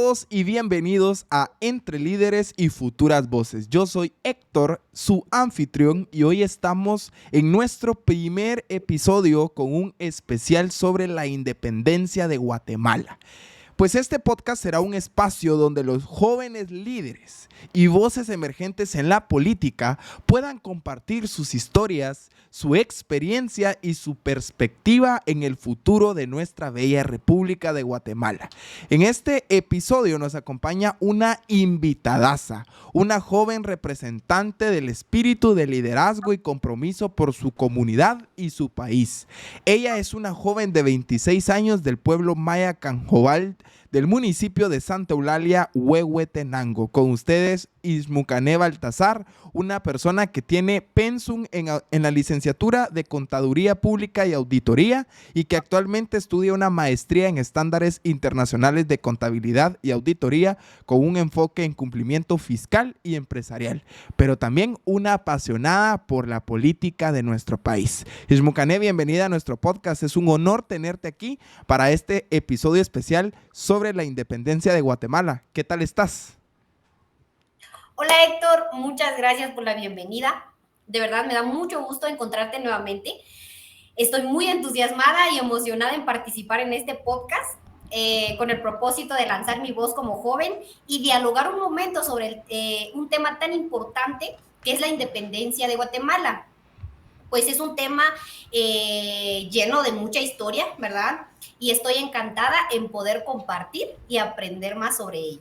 todos y bienvenidos a Entre Líderes y Futuras Voces. Yo soy Héctor, su anfitrión, y hoy estamos en nuestro primer episodio con un especial sobre la independencia de Guatemala. Pues este podcast será un espacio donde los jóvenes líderes y voces emergentes en la política puedan compartir sus historias, su experiencia y su perspectiva en el futuro de nuestra bella República de Guatemala. En este episodio nos acompaña una invitadaza, una joven representante del espíritu de liderazgo y compromiso por su comunidad y su país. Ella es una joven de 26 años del pueblo maya Canjobal, del municipio de Santa Eulalia, Huehuetenango. Con ustedes, Ixmucané Baltasar, una persona que tiene pensum en la licenciatura de Contaduría Pública y Auditoría y que actualmente estudia una maestría en estándares internacionales de contabilidad y auditoría con un enfoque en cumplimiento fiscal y empresarial, pero también una apasionada por la política de nuestro país. Ixmucané, bienvenida a nuestro podcast. Es un honor tenerte aquí para este episodio especial sobre la independencia de Guatemala. ¿Qué tal estás? Hola Héctor, muchas gracias por la bienvenida. De verdad me da mucho gusto encontrarte nuevamente. Estoy muy entusiasmada y emocionada en participar en este podcast con el propósito de lanzar mi voz como joven y dialogar un momento sobre un tema tan importante que es la independencia de Guatemala. Pues es un tema lleno de mucha historia, ¿verdad? Y estoy encantada en poder compartir y aprender más sobre ello.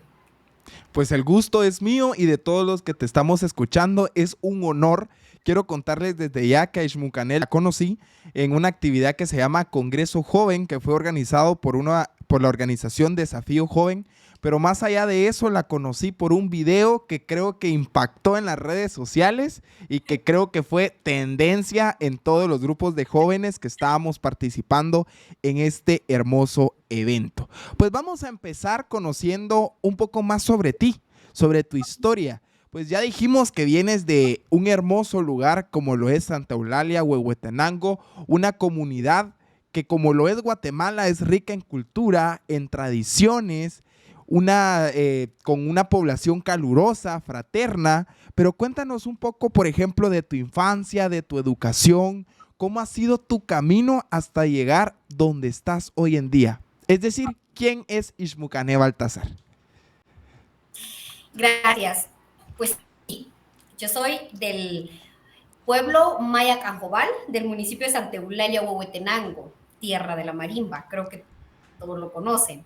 Pues el gusto es mío y de todos los que te estamos escuchando. Es un honor. Quiero contarles desde ya que a Ixmucané la conocí en una actividad que se llama Congreso Joven, que fue organizado por la organización Desafío Joven. Pero más allá de eso, la conocí por un video que creo que impactó en las redes sociales y que creo que fue tendencia en todos los grupos de jóvenes que estábamos participando en este hermoso evento. Pues vamos a empezar conociendo un poco más sobre ti, sobre tu historia. Pues ya dijimos que vienes de un hermoso lugar como lo es Santa Eulalia, Huehuetenango, una comunidad que como lo es Guatemala es rica en cultura, en tradiciones, con una población calurosa, fraterna, pero cuéntanos un poco, por ejemplo, de tu infancia, de tu educación, cómo ha sido tu camino hasta llegar donde estás hoy en día. Es decir, ¿quién es Ixmucané Baltasar? Gracias. Pues sí, yo soy del pueblo maya Canjobal, del municipio de Santa Eulalia, Huehuetenango, tierra de la marimba, creo que todos lo conocen.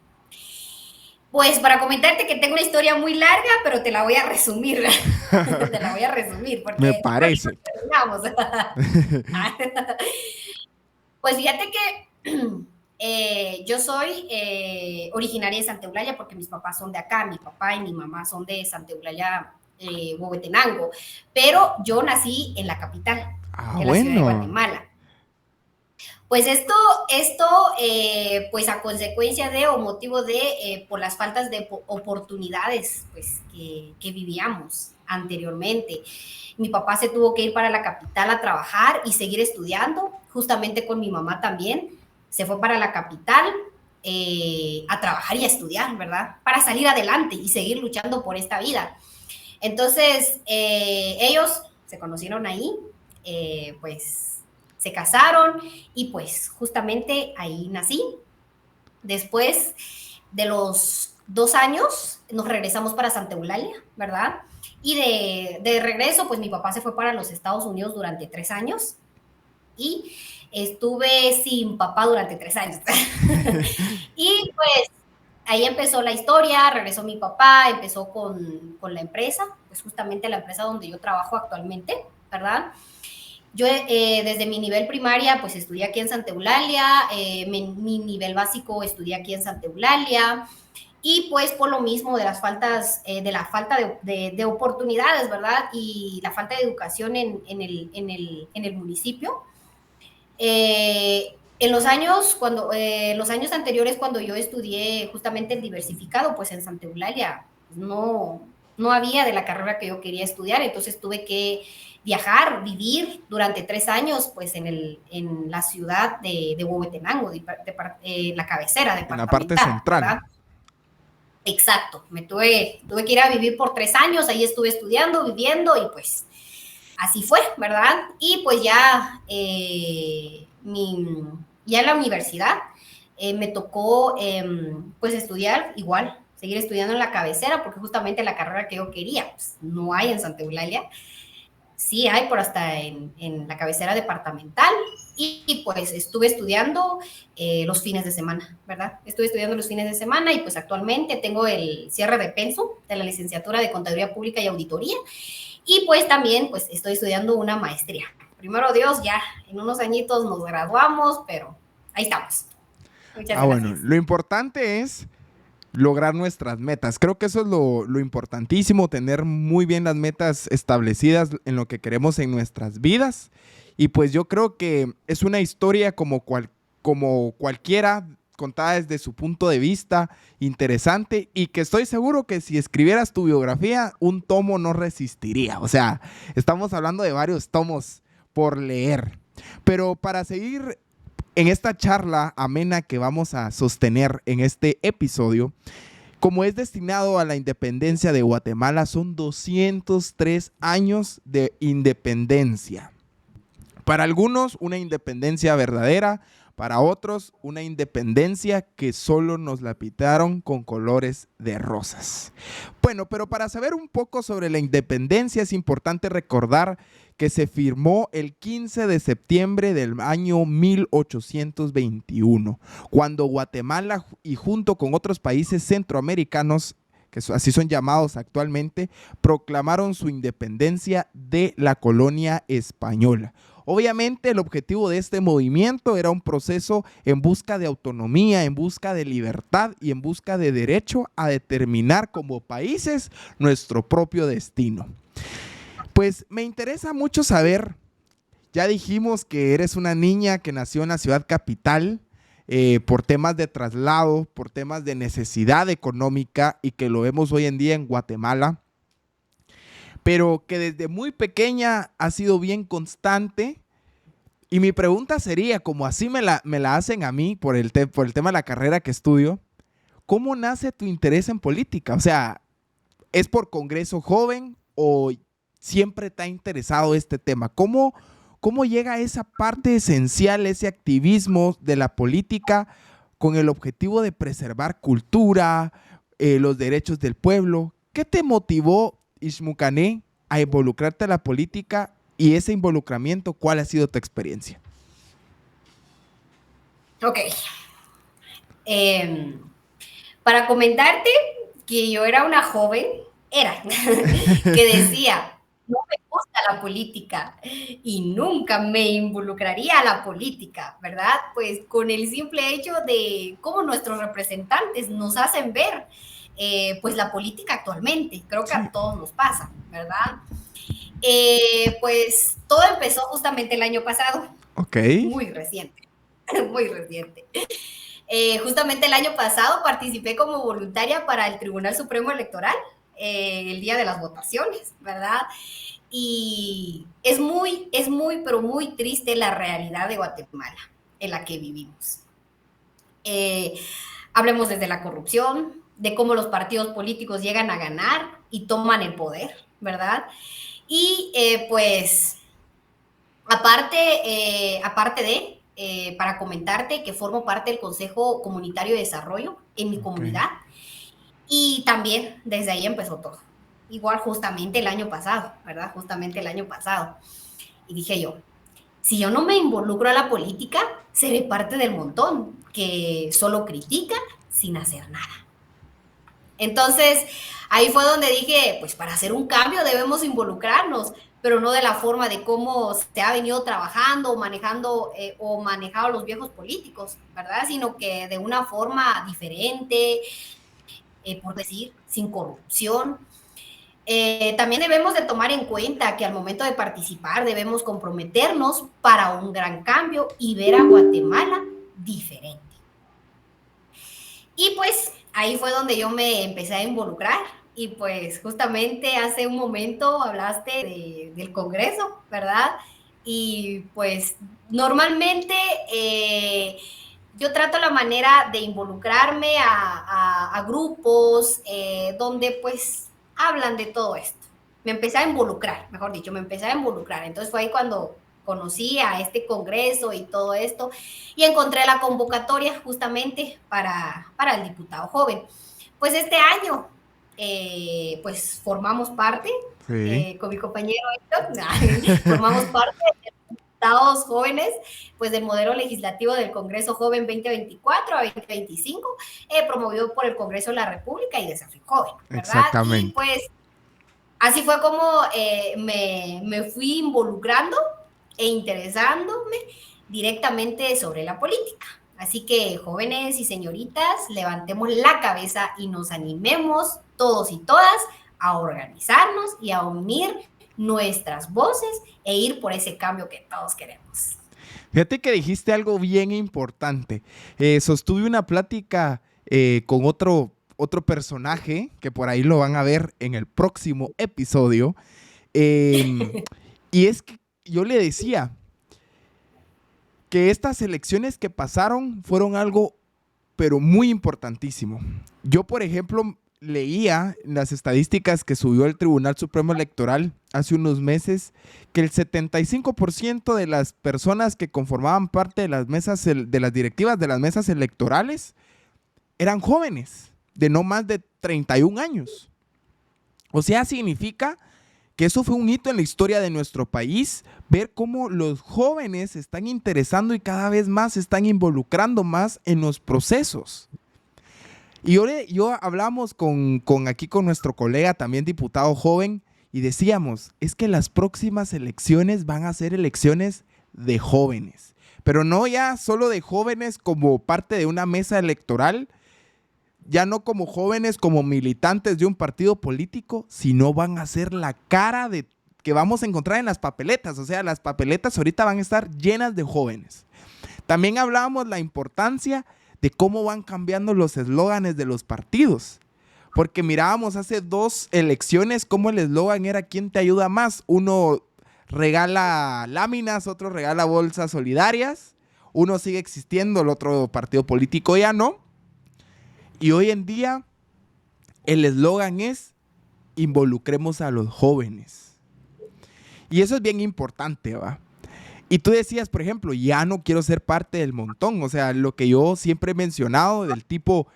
Pues para comentarte que tengo una historia muy larga, pero te la voy a resumir. Te la voy a resumir Me porque parece. terminamos. Pues fíjate que yo soy originaria de Santa Eulalia porque mis papás son de acá, mi papá y mi mamá son de Santa Eulalia, Huehuetenango, pero yo nací en la capital, Ah, en la ciudad de bueno. Guatemala. Pues esto pues a consecuencia de o motivo de por las faltas de oportunidades pues que vivíamos anteriormente. Mi papá se tuvo que ir para la capital a trabajar y seguir estudiando, justamente con mi mamá también. Se fue para la capital a trabajar y a estudiar, ¿verdad? Para salir adelante y seguir luchando por esta vida. Entonces, ellos se conocieron ahí, pues se casaron y pues justamente ahí nací. Después de los 2 años nos regresamos para Santa Eulalia, ¿verdad? Y de regreso, pues mi papá se fue para los Estados Unidos durante 3 años y estuve sin papá durante 3 años. Y pues ahí empezó la historia, regresó mi papá, empezó con la empresa, pues justamente la empresa donde yo trabajo actualmente, ¿verdad? Yo desde mi nivel primaria pues estudié aquí en Santa Eulalia, mi nivel básico estudié aquí en Santa Eulalia y pues por lo mismo de las faltas, de la falta de oportunidades, ¿verdad? Y la falta de educación en el municipio. En los años anteriores, cuando yo estudié justamente el diversificado, pues en Santa Eulalia no había de la carrera que yo quería estudiar, entonces tuve que viajar, vivir durante 3 años, pues en la ciudad de Huehuetenango, la cabecera En la parte departamental, central. ¿verdad? Exacto, tuve que ir a vivir por 3 años, ahí estuve estudiando, viviendo y pues así fue, ¿verdad? Y pues ya, ya en la universidad me tocó pues estudiar igual, seguir estudiando en la cabecera, porque justamente la carrera que yo quería, pues, no hay en Santa Eulalia. Sí hay por hasta en la cabecera departamental y pues estuve estudiando los fines de semana, ¿verdad? Estuve estudiando los fines de semana y pues actualmente tengo el cierre de pensum de la licenciatura de Contaduría Pública y Auditoría y pues también pues estoy estudiando una maestría. Primero Dios, ya en unos añitos nos graduamos, pero ahí estamos. Muchas Bueno, gracias. lo importante es lograr nuestras metas. Creo que eso es lo importantísimo, tener muy bien las metas establecidas en lo que queremos en nuestras vidas. Y pues yo creo que es una historia como cualquiera, contada desde su punto de vista, interesante, y que estoy seguro que si escribieras tu biografía, un tomo no resistiría. O sea, estamos hablando de varios tomos por leer. Pero para seguir en esta charla amena que vamos a sostener en este episodio, como es destinado a la independencia de Guatemala, son 203 años de independencia. Para algunos, una independencia verdadera, para otros, una independencia que solo nos la pintaron con colores de rosas. Bueno, pero para saber un poco sobre la independencia es importante recordar que se firmó el 15 de septiembre del año 1821, cuando Guatemala y junto con otros países centroamericanos, que así son llamados actualmente, proclamaron su independencia de la colonia española. Obviamente el objetivo de este movimiento era un proceso en busca de autonomía, en busca de libertad y en busca de derecho a determinar como países nuestro propio destino. Pues me interesa mucho saber, ya dijimos que eres una niña que nació en la ciudad capital por temas de traslado, por temas de necesidad económica y que lo vemos hoy en día en Guatemala, pero que desde muy pequeña ha sido bien constante. Y mi pregunta sería, como así me la hacen a mí por el tema de la carrera que estudio, ¿cómo nace tu interés en política? O sea, ¿es por Congreso Joven o siempre te ha interesado este tema? ¿Cómo llega esa parte esencial, ese activismo de la política con el objetivo de preservar cultura, los derechos del pueblo? ¿Qué te motivó, Ixmucané, a involucrarte en la política y ese involucramiento, cuál ha sido tu experiencia? Ok. Para comentarte que yo era una joven, que decía, no me gusta la política y nunca me involucraría a la política, ¿verdad? Pues con el simple hecho de cómo nuestros representantes nos hacen ver pues la política actualmente, creo que Sí. a todos nos pasa, ¿verdad? Pues todo empezó justamente el año pasado, Ok. muy reciente, muy reciente. Justamente el año pasado participé como voluntaria para el Tribunal Supremo Electoral el día de las votaciones, ¿verdad? Y pero muy triste la realidad de Guatemala en la que vivimos. Hablemos desde la corrupción, de cómo los partidos políticos llegan a ganar y toman el poder, ¿verdad? Y pues, para comentarte que formo parte del Consejo Comunitario de Desarrollo en mi Ok. comunidad y también desde ahí empezó todo. Igual justamente el año pasado, ¿verdad? Justamente el año pasado. Y dije yo, si yo no me involucro a la política, seré parte del montón que solo critica sin hacer nada. Entonces, ahí fue donde dije, pues para hacer un cambio debemos involucrarnos, pero no de la forma de cómo se ha venido trabajando o manejado los viejos políticos, ¿verdad? Sino que de una forma diferente, por decir, sin corrupción. También debemos de tomar en cuenta que al momento de participar debemos comprometernos para un gran cambio y ver a Guatemala diferente. Y pues ahí fue donde yo me empecé a involucrar y pues justamente hace un momento hablaste del Congreso, ¿verdad? Y pues normalmente yo trato la manera de involucrarme a grupos donde pues hablan de todo esto. Me empecé a involucrar, mejor dicho, me empecé a involucrar. Entonces fue ahí cuando conocí a este congreso y todo esto y encontré la convocatoria justamente para el diputado joven. Pues este año, pues formamos parte, Sí. con mi compañero Héctor, formamos parte diputados jóvenes, pues del modelo legislativo del Congreso Joven 2024 a 2025, promovido por el Congreso de la República y Desafío Joven, ¿verdad? Y Exactamente. pues así fue como me fui involucrando e interesándome directamente sobre la política. Así que jóvenes y señoritas, levantemos la cabeza y nos animemos todos y todas a organizarnos y a unir nuestras voces e ir por ese cambio que todos queremos. Fíjate que dijiste algo bien importante. Sostuve una plática con otro personaje, que por ahí lo van a ver en el próximo episodio. Y es que yo le decía que estas elecciones que pasaron fueron algo, pero muy importantísimo. Yo, por ejemplo, leía las estadísticas que subió el Tribunal Supremo Electoral hace unos meses que el 75% de las personas que conformaban parte de las mesas, de las directivas de las mesas electorales, eran jóvenes de no más de 31 años. O sea, significa que eso fue un hito en la historia de nuestro país, ver cómo los jóvenes se están interesando y cada vez más se están involucrando más en los procesos. Y yo hablamos aquí con nuestro colega, también diputado joven, y decíamos, es que las próximas elecciones van a ser elecciones de jóvenes, pero no ya solo de jóvenes como parte de una mesa electoral, ya no como jóvenes, como militantes de un partido político, sino van a ser la cara de que vamos a encontrar en las papeletas. O sea, las papeletas ahorita van a estar llenas de jóvenes. También hablábamos la importancia de cómo van cambiando los eslóganes de los partidos. Porque mirábamos hace 2 elecciones cómo el eslogan era ¿quién te ayuda más? Uno regala láminas, otro regala bolsas solidarias. Uno sigue existiendo, el otro partido político ya no. Y hoy en día el eslogan es involucremos a los jóvenes. Y eso es bien importante, ¿va? Y tú decías, por ejemplo, ya no quiero ser parte del montón. O sea, lo que yo siempre he mencionado del tipo,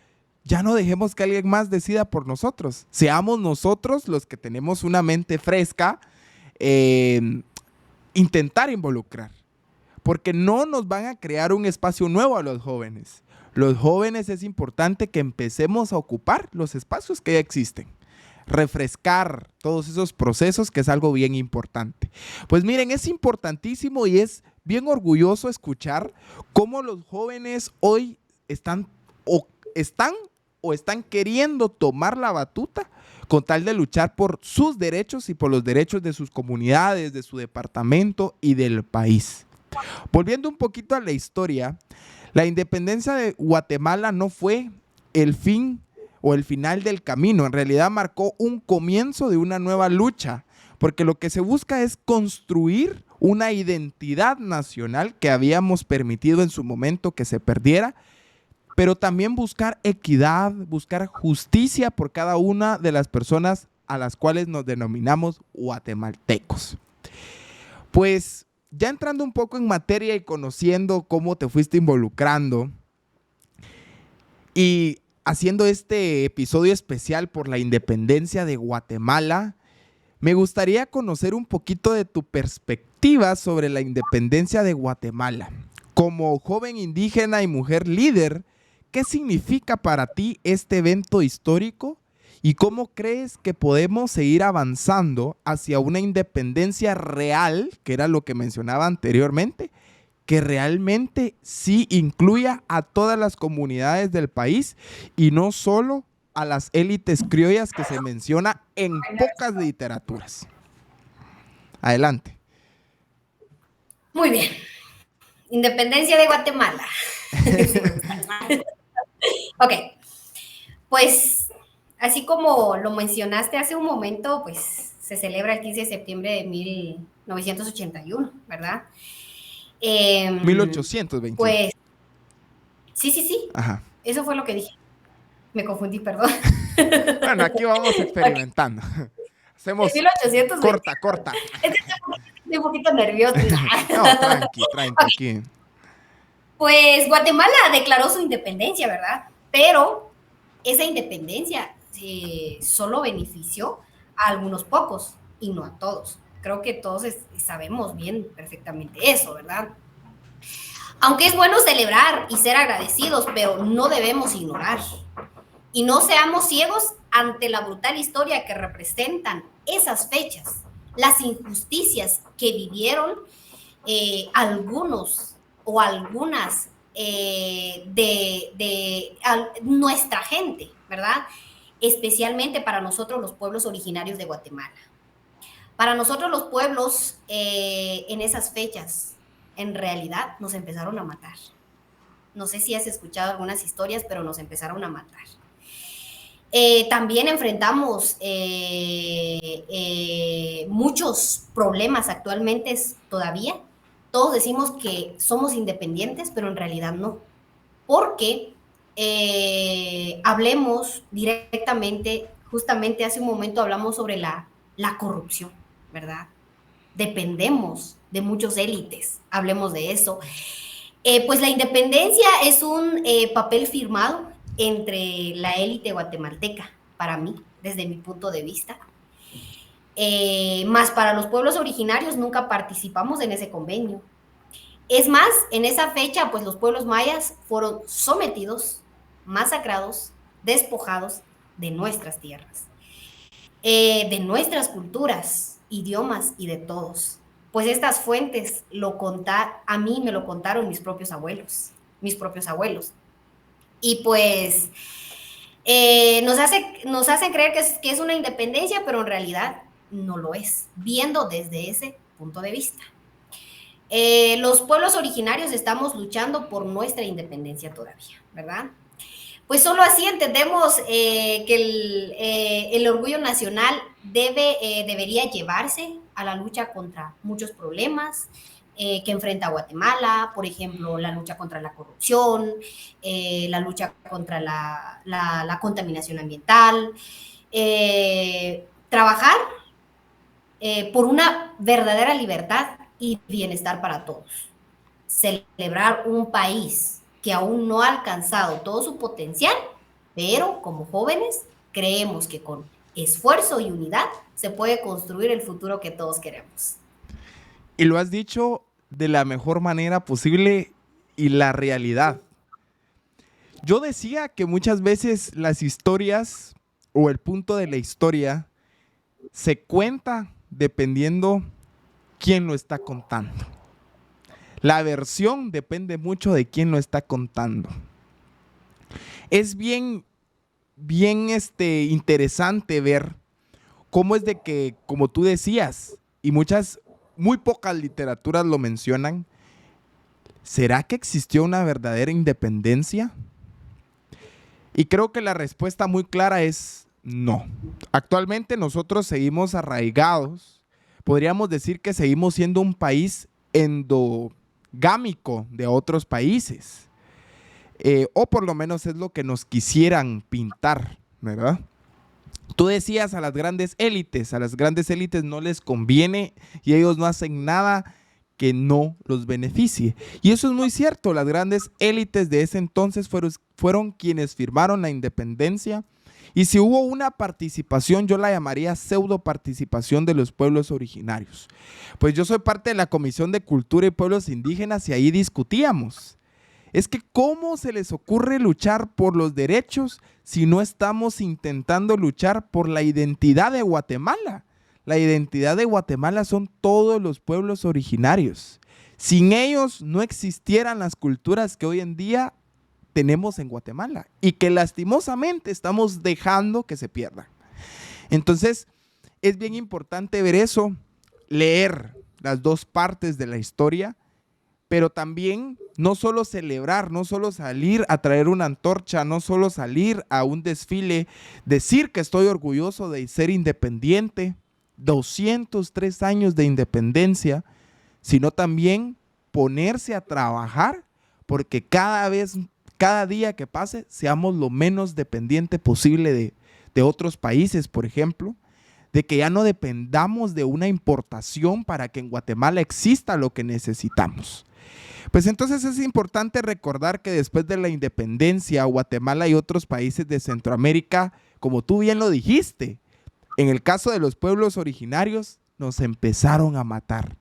ya no dejemos que alguien más decida por nosotros. Seamos nosotros los que tenemos una mente fresca, intentar involucrar. Porque no nos van a crear un espacio nuevo a los jóvenes. Los jóvenes es importante que empecemos a ocupar los espacios que ya existen. Refrescar todos esos procesos, que es algo bien importante. Pues miren, es importantísimo y es bien orgulloso escuchar cómo los jóvenes hoy están queriendo tomar la batuta con tal de luchar por sus derechos y por los derechos de sus comunidades, de su departamento y del país. Volviendo un poquito a la historia, la independencia de Guatemala no fue el fin o el final del camino, en realidad marcó un comienzo de una nueva lucha, porque lo que se busca es construir una identidad nacional que habíamos permitido en su momento que se perdiera, pero también buscar equidad, buscar justicia por cada una de las personas a las cuales nos denominamos guatemaltecos. Pues ya entrando un poco en materia y conociendo cómo te fuiste involucrando y haciendo este episodio especial por la independencia de Guatemala, me gustaría conocer un poquito de tu perspectiva sobre la independencia de Guatemala. Como joven indígena y mujer líder, ¿qué significa para ti este evento histórico? ¿Y cómo crees que podemos seguir avanzando hacia una independencia real, que era lo que mencionaba anteriormente, que realmente sí incluya a todas las comunidades del país y no solo a las élites criollas que se menciona en pocas literaturas? Adelante. Muy bien. Independencia de Guatemala. Ok. Pues así como lo mencionaste hace un momento, pues se celebra el 15 de septiembre de 1981, ¿verdad? 1821. Pues Sí, sí, sí. Ajá. Eso fue lo que dije. Me confundí, perdón. Bueno, aquí vamos Ok, experimentando. en Hacemos 1820. corta, corta. Es que estoy un poquito nerviosa. No, tranqui, tranqui, aquí. Pues Guatemala declaró su independencia, ¿verdad? Pero esa independencia solo benefició a algunos pocos y no a todos. Creo que todos sabemos bien perfectamente eso, ¿verdad? Aunque es bueno celebrar y ser agradecidos, pero no debemos ignorar. Y no seamos ciegos ante la brutal historia que representan esas fechas, las injusticias que vivieron algunos o algunas nuestra gente, ¿verdad? Especialmente para nosotros los pueblos originarios de Guatemala. Para nosotros los pueblos en esas fechas, en realidad nos empezaron a matar. No sé si has escuchado algunas historias, pero nos empezaron a matar. También enfrentamos muchos problemas actualmente todavía. Todos decimos que somos independientes, pero en realidad no. Porque hablemos directamente, justamente hace un momento hablamos sobre la corrupción, ¿verdad? Dependemos de muchos élites, hablemos de eso. Pues la independencia es un papel firmado entre la élite guatemalteca, para mí, desde mi punto de vista. Más para los pueblos originarios nunca participamos en ese convenio. Es más, en esa fecha, pues los pueblos mayas fueron sometidos, masacrados, despojados de nuestras tierras, de nuestras culturas, idiomas y de todos. Pues estas fuentes a mí me lo contaron mis propios abuelos, mis propios abuelos. Y pues nos hacen creer que es una independencia, pero en realidad no lo es, viendo desde ese punto de vista. Los pueblos originarios estamos luchando por nuestra independencia todavía, ¿verdad? Pues solo así entendemos que el orgullo nacional debería llevarse a la lucha contra muchos problemas que enfrenta Guatemala, por ejemplo, la lucha contra la corrupción, la lucha contra la contaminación ambiental, trabajar por una verdadera libertad y bienestar para todos. Celebrar un país que aún no ha alcanzado todo su potencial, pero como jóvenes creemos que con esfuerzo y unidad se puede construir el futuro que todos queremos. Y lo has dicho de la mejor manera posible y la realidad. Yo decía que muchas veces las historias o el punto de la historia se cuenta dependiendo quién lo está contando. La versión depende mucho de quién lo está contando. Es bien interesante ver cómo es de que, como tú decías, y muy pocas literaturas lo mencionan, ¿será que existió una verdadera independencia? Y creo que la respuesta muy clara es no. Actualmente nosotros seguimos arraigados. Podríamos decir que seguimos siendo un país endogámico de otros países. O por lo menos es lo que nos quisieran pintar, ¿verdad? Tú decías a las grandes élites no les conviene y ellos no hacen nada que no los beneficie. Y eso es muy cierto, las grandes élites de ese entonces fueron quienes firmaron la independencia. Y si hubo una participación, yo la llamaría pseudo participación de los pueblos originarios. Pues yo soy parte de la Comisión de Cultura y Pueblos Indígenas y ahí discutíamos. Es que ¿cómo se les ocurre luchar por los derechos si no estamos intentando luchar por la identidad de Guatemala? La identidad de Guatemala son todos los pueblos originarios. Sin ellos no existieran las culturas que hoy en día tenemos en Guatemala y que lastimosamente estamos dejando que se pierdan. Entonces, es bien importante ver eso, leer las dos partes de la historia, pero también no solo celebrar, no solo salir a traer una antorcha, no solo salir a un desfile, decir que estoy orgulloso de ser independiente, 203 años de independencia, sino también ponerse a trabajar porque cada cada día que pase seamos lo menos dependiente posible de otros países, por ejemplo, de que ya no dependamos de una importación para que en Guatemala exista lo que necesitamos. Pues entonces es importante recordar que después de la independencia, Guatemala y otros países de Centroamérica, como tú bien lo dijiste, en el caso de los pueblos originarios, nos empezaron a matar.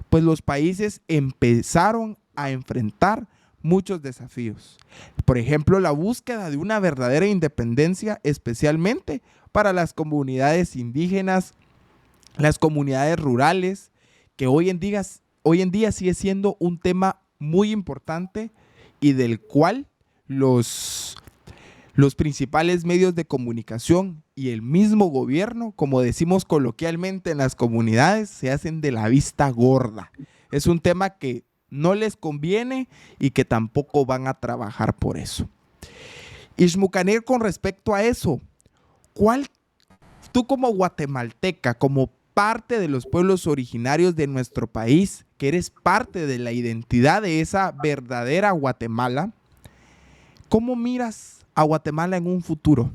Pues los países empezaron a enfrentar muchos desafíos. Por ejemplo, la búsqueda de una verdadera independencia, especialmente para las comunidades indígenas, las comunidades rurales, que hoy en día sigue siendo un tema muy importante y del cual los principales medios de comunicación y el mismo gobierno, como decimos coloquialmente en las comunidades, se hacen de la vista gorda. Es un tema que no les conviene y que tampoco van a trabajar por eso. Ixmucanir, con respecto a eso, tú como guatemalteca, como parte de los pueblos originarios de nuestro país, que eres parte de la identidad de esa verdadera Guatemala, ¿cómo miras a Guatemala en un futuro?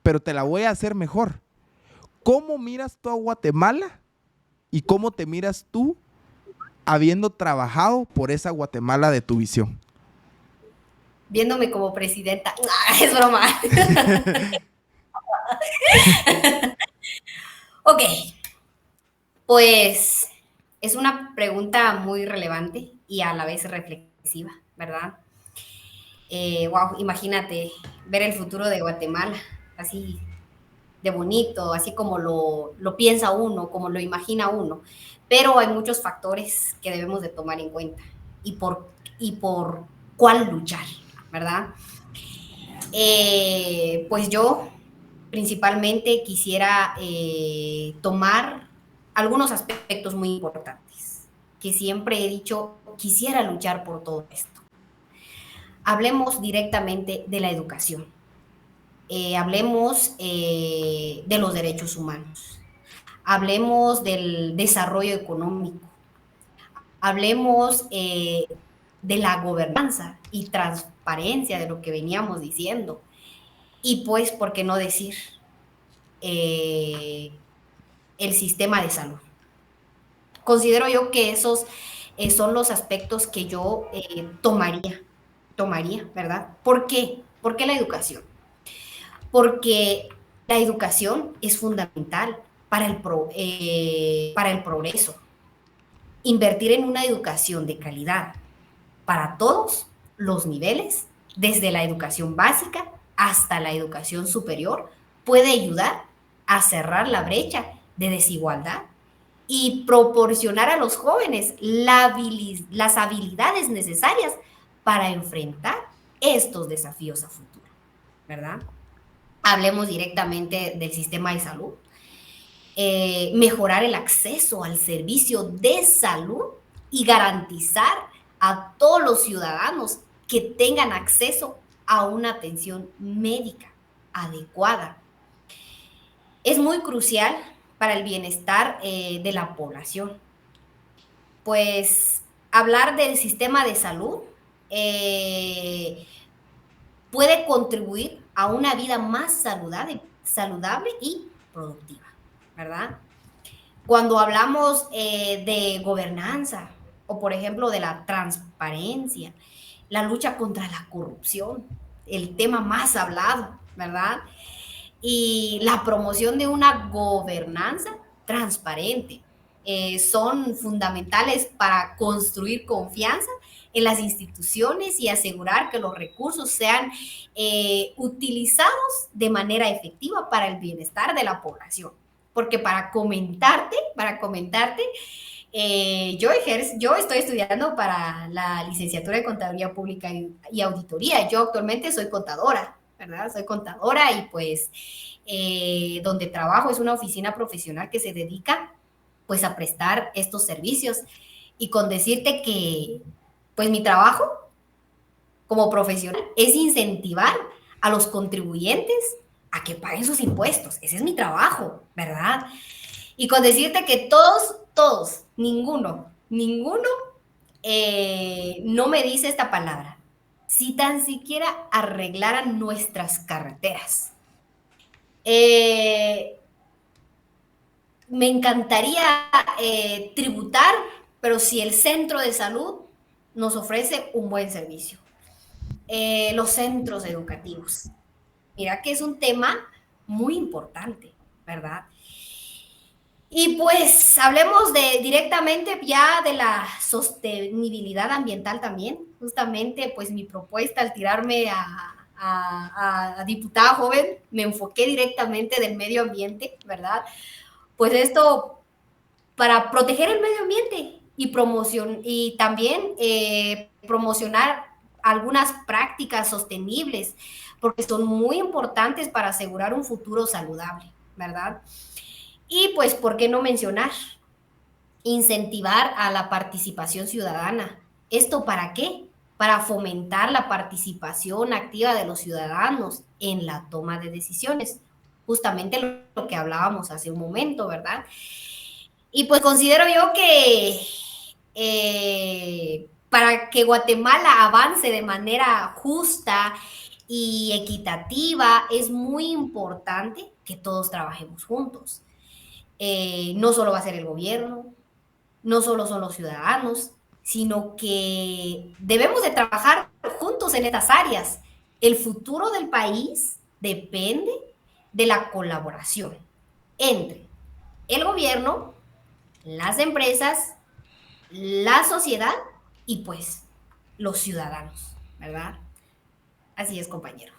Pero te la voy a hacer mejor. ¿Cómo miras tú a Guatemala y cómo te miras tú habiendo trabajado por esa Guatemala de tu visión? Viéndome como presidenta. Es broma. Ok, pues es una pregunta muy relevante y a la vez reflexiva, ¿verdad? Wow, imagínate ver el futuro de Guatemala, así de bonito, así como lo piensa uno, como lo imagina uno. Pero hay muchos factores que debemos de tomar en cuenta y por cuál luchar, ¿verdad? Pues yo principalmente quisiera tomar algunos aspectos muy importantes que siempre he dicho, quisiera luchar por todo esto. Hablemos directamente de la educación. Hablemos de los derechos humanos. Hablemos del desarrollo económico. Hablemos de la gobernanza y transparencia de lo que veníamos diciendo. Y pues, ¿por qué no decir el sistema de salud? Considero yo que esos son los aspectos que yo tomaría, ¿verdad? ¿Por qué? ¿Por qué la educación? Porque la educación es fundamental para el progreso. Invertir en una educación de calidad para todos los niveles, desde la educación básica hasta la educación superior, puede ayudar a cerrar la brecha de desigualdad y proporcionar a los jóvenes las habilidades necesarias para enfrentar estos desafíos a futuro, ¿verdad? Hablemos directamente del sistema de salud. Mejorar el acceso al servicio de salud y garantizar a todos los ciudadanos que tengan acceso a una atención médica adecuada. Es muy crucial para el bienestar de la población. Pues hablar del sistema de salud puede contribuir a una vida más saludable y productiva, ¿verdad? Cuando hablamos de gobernanza o, por ejemplo, de la transparencia, la lucha contra la corrupción, el tema más hablado, ¿verdad? Y la promoción de una gobernanza transparente son fundamentales para construir confianza en las instituciones y asegurar que los recursos sean utilizados de manera efectiva para el bienestar de la población. Porque para comentarte, yo estoy estudiando para la licenciatura de Contaduría Pública y Auditoría. Yo actualmente soy contadora, ¿verdad? Soy contadora y pues donde trabajo es una oficina profesional que se dedica pues a prestar estos servicios. Y con decirte que pues mi trabajo como profesional es incentivar a los contribuyentes a que paguen sus impuestos. Ese es mi trabajo, ¿verdad? Y con decirte que todos, ninguno no me dice esta palabra. si tan siquiera arreglaran nuestras carreteras. Me encantaría tributar, pero si el centro de salud nos ofrece un buen servicio. Los centros educativos. Mira que es un tema muy importante, ¿verdad? Y pues hablemos directamente ya de la sostenibilidad ambiental también. Justamente, pues mi propuesta al tirarme a diputada joven, me enfoqué directamente del medio ambiente, ¿verdad? Pues esto para proteger el medio ambiente y también promocionar algunas prácticas sostenibles, porque son muy importantes para asegurar un futuro saludable, ¿verdad? Y pues, ¿por qué no mencionar? Incentivar a la participación ciudadana. ¿Esto para qué? Para fomentar la participación activa de los ciudadanos en la toma de decisiones. Justamente lo que hablábamos hace un momento, ¿verdad? Y pues considero yo que para que Guatemala avance de manera justa y equitativa, es muy importante que todos trabajemos juntos. No solo va a ser el gobierno, no solo son los ciudadanos, sino que debemos de trabajar juntos en estas áreas. El futuro del país depende de la colaboración entre el gobierno, las empresas, la sociedad y pues los ciudadanos, ¿verdad? Así es, compañero.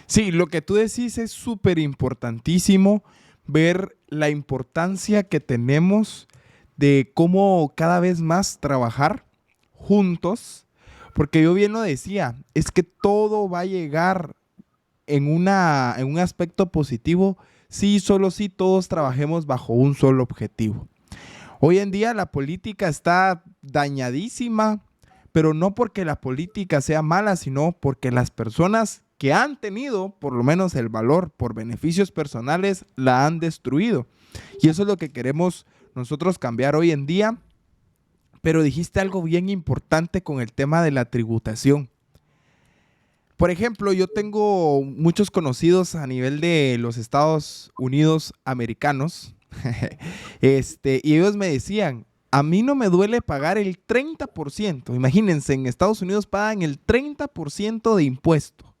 Sí, lo que tú decís es súper importantísimo, ver la importancia que tenemos de cómo cada vez más trabajar juntos, porque yo bien lo decía, es que todo va a llegar en un aspecto positivo si solo si todos trabajemos bajo un solo objetivo. Hoy en día la política está dañadísima, pero no porque la política sea mala, sino porque las personas que han tenido por lo menos el valor por beneficios personales la han destruido. Y eso es lo que queremos nosotros cambiar hoy en día. Pero dijiste algo bien importante con el tema de la tributación. Por ejemplo, yo tengo muchos conocidos a nivel de los Estados Unidos americanos. Y ellos me decían, a mí no me duele pagar el 30%. Imagínense, en Estados Unidos pagan el 30% de impuesto.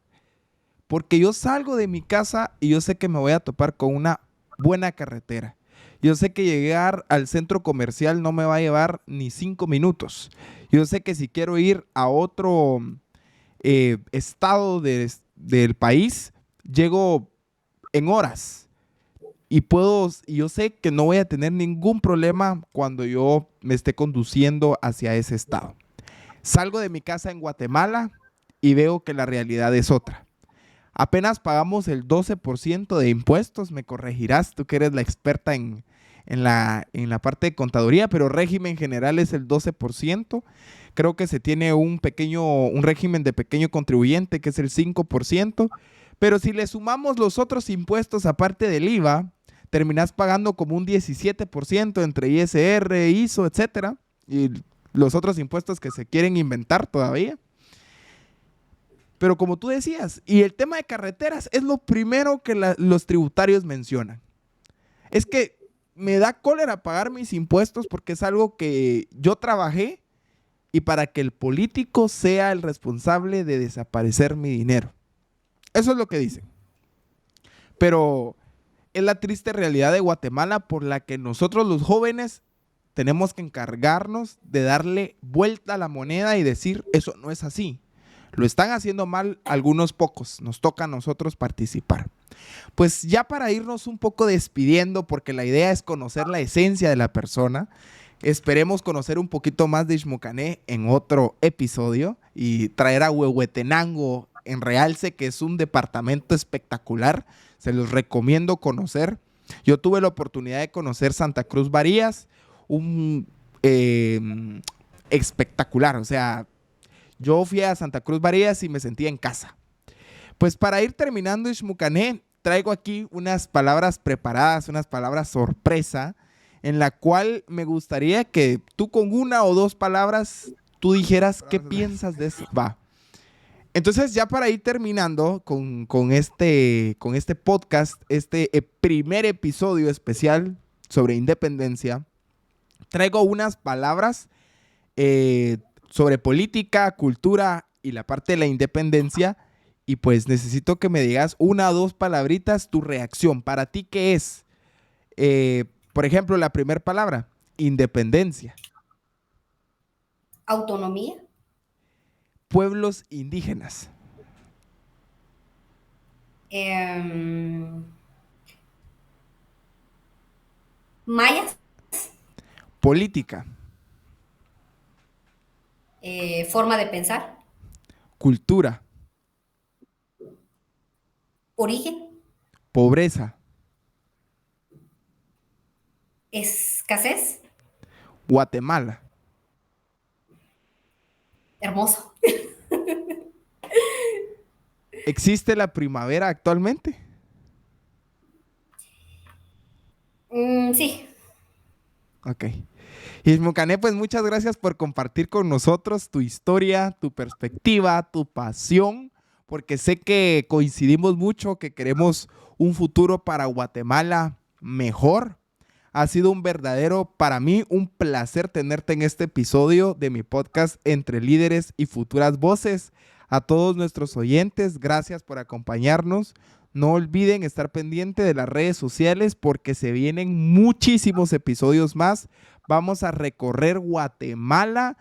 Porque yo salgo de mi casa y yo sé que me voy a topar con una buena carretera. Yo sé que llegar al centro comercial no me va a llevar ni 5 minutos. Yo sé que si quiero ir a otro estado del país, llego en horas. Y yo sé que no voy a tener ningún problema cuando yo me esté conduciendo hacia ese estado. Salgo de mi casa en Guatemala y veo que la realidad es otra. Apenas pagamos el 12% de impuestos, me corregirás, tú que eres la experta en la parte de contaduría, pero régimen general es el 12%. Creo que se tiene un régimen de pequeño contribuyente que es el 5%, pero si le sumamos los otros impuestos aparte del IVA, terminás pagando como un 17% entre ISR, ISO, etcétera, y los otros impuestos que se quieren inventar todavía. Pero como tú decías, y el tema de carreteras es lo primero que los tributarios mencionan. Es que me da cólera pagar mis impuestos porque es algo que yo trabajé y para que el político sea el responsable de desaparecer mi dinero. Eso es lo que dicen. Pero es la triste realidad de Guatemala por la que nosotros los jóvenes tenemos que encargarnos de darle vuelta a la moneda y decir, eso no es así. Lo están haciendo mal algunos pocos, nos toca a nosotros participar. Pues ya para irnos un poco despidiendo, porque la idea es conocer la esencia de la persona, esperemos conocer un poquito más de Ixmucané en otro episodio y traer a Huehuetenango en realce, que es un departamento espectacular, se los recomiendo conocer. Yo tuve la oportunidad de conocer Santa Cruz Barías, espectacular, o sea, yo fui a Santa Cruz Barías y me sentía en casa. Pues para ir terminando Ixmucané, traigo aquí unas palabras preparadas, unas palabras sorpresa, en la cual me gustaría que tú con una o dos palabras, tú dijeras qué piensas de eso. Va. Entonces, ya para ir terminando con este podcast, primer episodio especial sobre independencia, traigo unas palabras sobre política, cultura y la parte de la independencia. Y pues necesito que me digas una o dos palabritas, tu reacción. ¿Para ti qué es? Por ejemplo, la primera palabra, independencia. Autonomía. Pueblos indígenas. Mayas. Política. Forma de pensar. Cultura. Origen. Pobreza. Escasez. Guatemala. Hermoso. ¿Existe la primavera actualmente? Sí. Ok. Ismucané, pues muchas gracias por compartir con nosotros tu historia, tu perspectiva, tu pasión, porque sé que coincidimos mucho, que queremos un futuro para Guatemala mejor. Ha sido para mí, un placer tenerte en este episodio de mi podcast Entre Líderes y Futuras Voces. A todos nuestros oyentes, gracias por acompañarnos. No olviden estar pendiente de las redes sociales porque se vienen muchísimos episodios más. Vamos a recorrer Guatemala,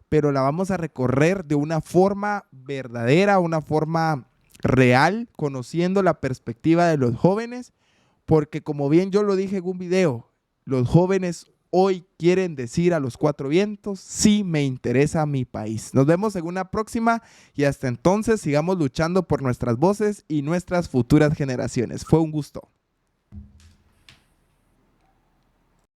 pero la vamos a recorrer de una forma verdadera, una forma real, conociendo la perspectiva de los jóvenes, porque como bien yo lo dije en un video, los jóvenes hoy quieren decir a los cuatro vientos, sí me interesa mi país. Nos vemos en una próxima y hasta entonces sigamos luchando por nuestras voces y nuestras futuras generaciones. Fue un gusto.